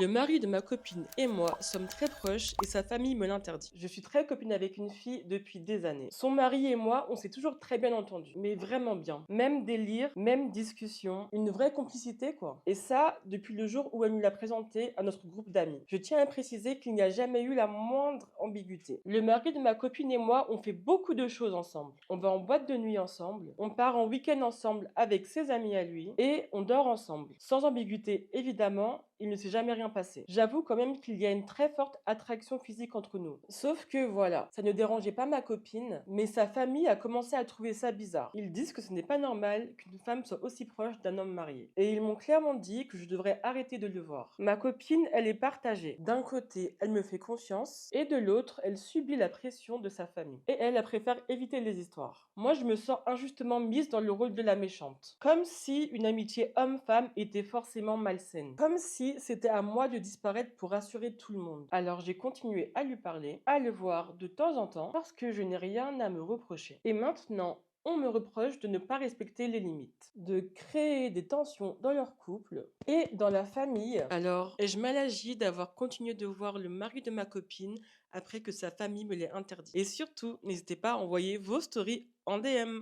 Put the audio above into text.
Le mari de ma copine et moi sommes très proches et sa famille me l'interdit. Je suis très copine avec une fille depuis des années. Son mari et moi, on s'est toujours très bien entendus, mais vraiment bien. Même délire, même discussion, une vraie complicité quoi. Et ça, depuis le jour où elle nous l'a présenté à notre groupe d'amis. Je tiens à préciser qu'il n'y a jamais eu la moindre ambiguïté. Le mari de ma copine et moi, on fait beaucoup de choses ensemble. On va en boîte de nuit ensemble, on part en week-end ensemble avec ses amis à lui et on dort ensemble. Sans ambiguïté, évidemment, il ne s'est jamais rien passé. J'avoue quand même qu'il y a une très forte attraction physique entre nous. Sauf que voilà, ça ne dérangeait pas ma copine, mais sa famille a commencé à trouver ça bizarre. Ils disent que ce n'est pas normal qu'une femme soit aussi proche d'un homme marié. Et ils m'ont clairement dit que je devrais arrêter de le voir. Ma copine, elle est partagée. D'un côté, elle me fait confiance, et de l'autre, elle subit la pression de sa famille. Et elle préfère éviter les histoires. Moi, je me sens injustement mise dans le rôle de la méchante. Comme si une amitié homme-femme était forcément malsaine. Comme si c'était à moi de disparaître pour rassurer tout le monde. Alors j'ai continué à lui parler, à le voir de temps en temps, parce que je n'ai rien à me reprocher. Et maintenant, on me reproche de ne pas respecter les limites, de créer des tensions dans leur couple et dans la famille. Alors, ai-je mal agi d'avoir continué de voir le mari de ma copine après que sa famille me l'ait interdit? Et surtout, n'hésitez pas à envoyer vos stories en DM.